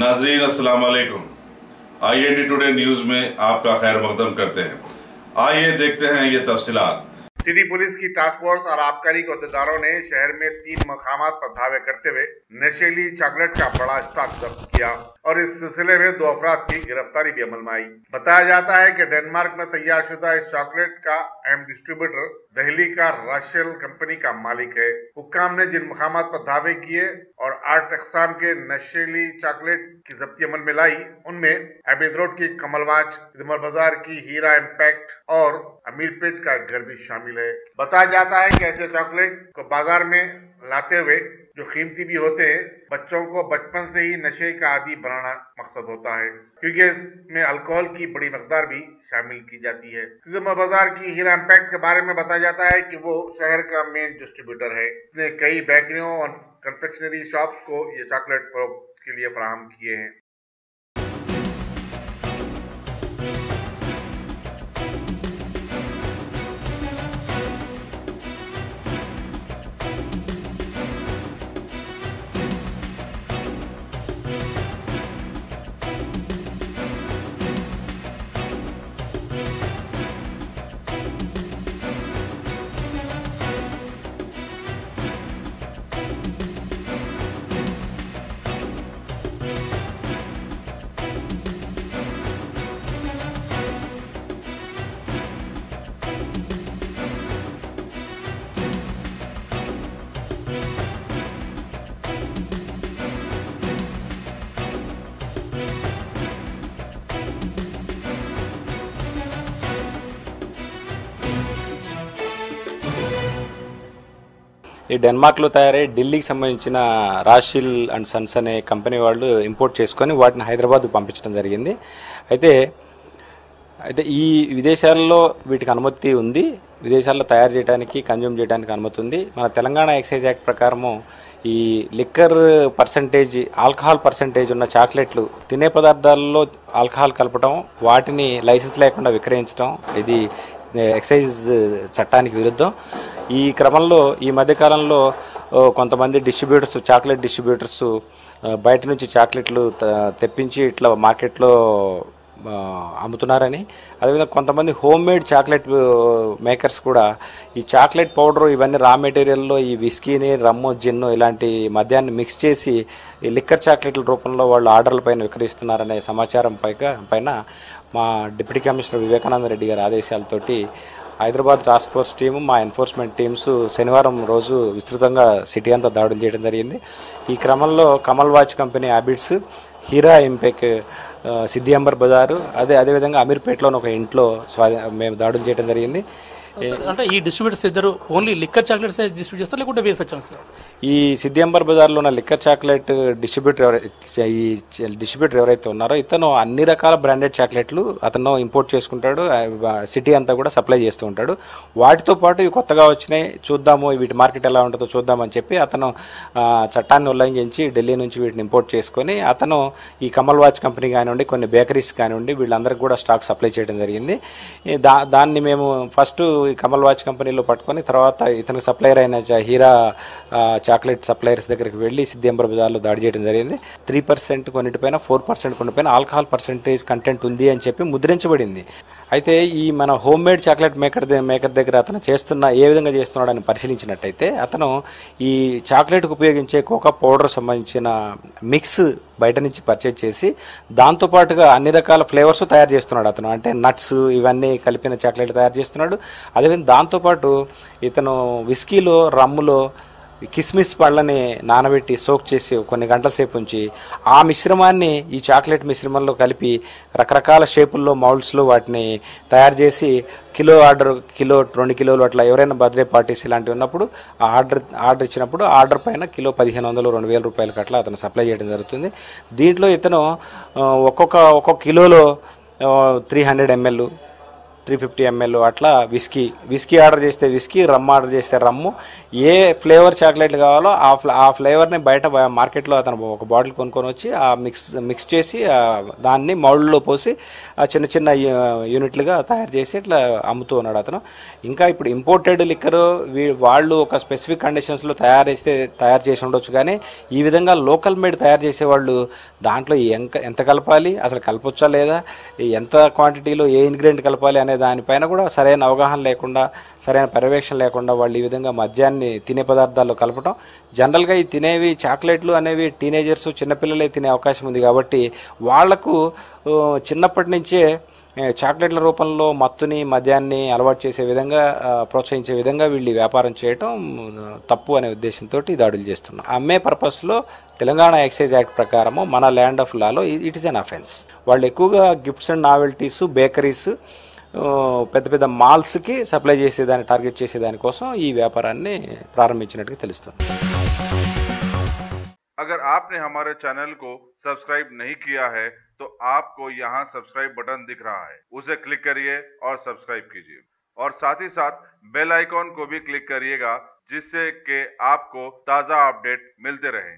नाजरीन अस्सलाम वालेकुम। IND टुडे न्यूज में आपका खैर मकदम करते हैं। आइए देखते हैं ये तफसीलात। सिटी पुलिस की टास्क फोर्स और आबकारी के अहदेदारों ने शहर में 3 मकामात पर धावे करते हुए नशीली चॉकलेट का बड़ा स्टॉक जब्त किया और इस सिलसिले में 2 अफराद की गिरफ्तारी भी अमल में आई। बताया जाता है कि डेनमार्क में तैयार शुदा इस चॉकलेट का अहम डिस्ट्रीब्यूटर दिल्ली का राशेल कंपनी का मालिक है। हुक्काम ने जिन मकामात पर धावे किए और 8 अक़साम के नशीली चॉकलेट की जब्ती अमल में लाई, उनमें अबीद रोड की कमलवाच, इदमर बाजार की हीरा इम्पैक्ट और अमीरपेट का घर भी शामिल है। बताया जाता है कि ऐसे चॉकलेट को बाजार में लाते हुए जो कीमती भी होते हैं, बच्चों को बचपन से ही नशे का आदी बनाना मकसद होता है, क्योंकि इसमें अल्कोहल की बड़ी मकदार भी शामिल की जाती है। इदमर बाजार की हीरा इम्पैक्ट के बारे में बताया जाता है कि वो शहर का मेन डिस्ट्रीब्यूटर है। इसने कई बेकरियों और कन्फेक्शनरी शॉप्स को ये चॉकलेट फरोख्त के लिए फराहम किए हैं। ఈ డెన్మార్క్లో తయారై ఢిల్లీకి సంబంధించిన రాషిల్ అండ్ సన్స్ అనే కంపెనీ వాళ్ళు ఇంపోర్ట్ చేసుకొని వాటిని హైదరాబాద్కు పంపించడం జరిగింది. అయితే ఈ విదేశాల్లో వీటికి అనుమతి ఉంది, విదేశాల్లో తయారు చేయడానికి కన్జ్యూమ్ చేయడానికి అనుమతి ఉంది. మన తెలంగాణ ఎక్సైజ్ యాక్ట్ ప్రకారము ఈ లిక్కర్ పర్సంటేజ్, ఆల్కహాల్ పర్సంటేజ్ ఉన్న చాక్లెట్లు, తినే పదార్థాల్లో ఆల్కహాల్ కలపడం, వాటిని లైసెన్స్ లేకుండా విక్రయించడం ఇది ఎక్సైజ్ చట్టానికి విరుద్ధం. ఈ క్రమంలో ఈ మధ్యకాలంలో కొంతమంది డిస్ట్రిబ్యూటర్స్, చాక్లెట్ డిస్ట్రిబ్యూటర్స్ బయట నుంచి చాక్లెట్లు తెప్పించి ఇట్లా మార్కెట్లో అమ్ముతున్నారని, అదేవిధంగా కొంతమంది హోమ్ మేడ్ చాక్లెట్ మేకర్స్ కూడా ఈ చాక్లెట్ పౌడరు ఇవన్నీ రా మెటీరియల్లో ఈ విస్కీని, రమ్ము, జిన్ను ఇలాంటి మద్యాన్ని మిక్స్ చేసి ఈ లిక్కర్ చాక్లెట్ల రూపంలో వాళ్ళు ఆర్డర్ల పైన విక్రయిస్తున్నారనే సమాచారం పైన మా డిప్యూటీ కమిషనర్ వివేకానంద రెడ్డి గారి ఆదేశాలతోటి హైదరాబాద్ టాస్క్ ఫోర్స్ టీము, మా ఎన్ఫోర్స్మెంట్ టీమ్స్ శనివారం రోజు విస్తృతంగా సిటీ అంతా దాడులు చేయడం జరిగింది. ఈ క్రమంలో Kamal watch company Habits, Heera Impex Siddi Amber Bazaar, అదేవిధంగా అమీర్పేటలోని ఒక ఇంట్లో మేము దాడులు చేయడం జరిగింది. అంటే ఈ డిస్ట్రిబ్యూటర్స్ ఇద్దరు ఓన్లీ లిక్కర్ చాక్లెట్స్ డిస్ట్రిబ్యూట్ చేస్తారు లేకుంటే వేరే సెక్షన్స్? ఈ సిద్ది అంబర్ బజార్లో ఉన్న లిక్కర్ చాక్లెట్ డిస్ట్రిబ్యూటర్ ఎవరైతే ఉన్నారో ఇతను అన్ని రకాల బ్రాండెడ్ చాక్లెట్లు అతను ఇంపోర్ట్ చేసుకుంటాడు, సిటీ అంతా కూడా సప్లై చేస్తూ ఉంటాడు. వాటితో పాటు ఇవి కొత్తగా వచ్చినాయి, చూద్దాము వీటి మార్కెట్ ఎలా ఉంటుందో చూద్దామని చెప్పి అతను చట్టాన్ని ఉల్లంఘించి ఢిల్లీ నుంచి వీటిని ఇంపోర్ట్ చేసుకొని అతను ఈ కమల్ వాచ్ కంపెనీ కానివ్వండి, కొన్ని బేకరీస్ కానివ్వండి, వీళ్ళందరికీ కూడా స్టాక్ సప్లై చేయడం జరిగింది. దాన్ని మేము ఫస్ట్ ఈ కమల్ వాచ్ కంపెనీలో పట్టుకొని తర్వాత ఇతనికి సప్లైర్ అయిన హీరా చాక్లెట్ సప్లైర్స్ దగ్గరికి వెళ్ళి సిద్ది అంబర్ బజార్లో దాడి చేయడం జరిగింది. 3% కొన్నిటిపైన, 4% కొన్నిపైన ఆల్కహాల్ పర్సెంటేజ్ కంటెంట్ ఉంది అని చెప్పి ముద్రించబడింది. అయితే ఈ మన హోమ్ మేడ్ చాక్లెట్ మేకర్ దగ్గర అతను ఏ విధంగా చేస్తున్నాడని పరిశీలించినట్టయితే అతను ఈ చాక్లెట్కు ఉపయోగించే కోకా పౌడర్ సంబంధించిన మిక్స్ బయట నుంచి పర్చేజ్ చేసి దాంతోపాటుగా అన్ని రకాల ఫ్లేవర్స్ తయారు చేస్తున్నాడు అతను. అంటే నట్స్ ఇవన్నీ కలిపిన చాక్లెట్ తయారు చేస్తున్నాడు. అదేవిధంగా దాంతోపాటు ఇతను విస్కీలో, రమ్ములో కిస్మిస్ పళ్ళని నానబెట్టి సోక్ చేసి కొన్ని గంటల సేపు ఉంచి ఆ మిశ్రమాన్ని ఈ చాక్లెట్ మిశ్రమంలో కలిపి రకరకాల షేపుల్లో, మౌల్డ్స్లో వాటిని తయారు చేసి కిలో 2 కిలోలు అట్లా ఎవరైనా బర్త్డే పార్టీస్ ఇలాంటివి ఉన్నప్పుడు ఆ ఆర్డర్ ఇచ్చినప్పుడు ఆర్డర్ పైన కిలో 1500, 2000 రూపాయలకి అట్లా అతను సప్లై చేయడం జరుగుతుంది. దీంట్లో ఇతను ఒక్కొక్క కిలోలో 300 ml 350 ml అట్లా విస్కీ ఆర్డర్ చేస్తే విస్కీ, రమ్ ఆర్డర్ చేస్తే రమ్ము, ఏ ఫ్లేవర్ చాక్లెట్లు కావాలో ఆ ఫ్లేవర్ని బయట మార్కెట్లో అతను ఒక బాటిల్ కొనుక్కొని వచ్చి ఆ మిక్స్ చేసి దాన్ని మౌల్డ్లో పోసి ఆ చిన్న చిన్న యూనిట్లుగా తయారు చేసి ఇట్లా అమ్ముతూ ఉన్నాడు అతను. ఇంకా ఇప్పుడు ఇంపోర్టెడ్ లిక్కర్ వాళ్ళు ఒక స్పెసిఫిక్ కండిషన్స్లో తయారు చేసి ఉండొచ్చు, కానీ ఈ విధంగా లోకల్ మేడ్ తయారు చేసేవాళ్ళు దాంట్లో ఎంత కలపాలి, అసలు కలపొచ్చా లేదా, ఎంత క్వాంటిటీలో ఏ ఇంగ్రీడియంట్ కలపాలి అనే దానిపైన కూడా సరైన అవగాహన లేకుండా, సరైన పర్యవేక్షణ లేకుండా వాళ్ళు ఈ విధంగా మద్యాన్ని తినే పదార్థాల్లో కలపటం. జనరల్గా ఈ తినేవి చాక్లెట్లు అనేవి టీనేజర్స్, చిన్నపిల్లలే తినే అవకాశం ఉంది కాబట్టి వాళ్లకు చిన్నప్పటి నుంచే చాక్లెట్ల రూపంలో మత్తుని, మద్యాన్ని అలవాటు చేసే విధంగా, ప్రోత్సహించే విధంగా వీళ్ళు వ్యాపారం చేయటం తప్పు అనే ఉద్దేశంతో ఈ దాడులు చేస్తున్నాం. అమ్మే పర్పస్లో తెలంగాణ ఎక్సైజ్ యాక్ట్ ప్రకారము మన land of Lalo it is an offence. వాళ్ళు ఎక్కువగా గిఫ్ట్స్ అండ్ నావెల్టీస్, బేకరీస్, పెద్ద పెద్ద మాల్స్కి సప్లై చేసేదాన్ని టార్గెట్ చేసేదానికోసం ఈ వ్యాపారాన్ని ప్రారంభించినట్టుగా తెలుస్తుంది. अगर आपने हमारे चैनल को सब्सक्राइब नहीं किया है तो आपको यहाँ सब्सक्राइब बटन दिख रहा है, उसे क्लिक करिए और सब्सक्राइब कीजिए और साथ ही साथ बेल आइकॉन को भी क्लिक करिएगा, जिससे कि आपको ताज़ा अपडेट मिलते रहें।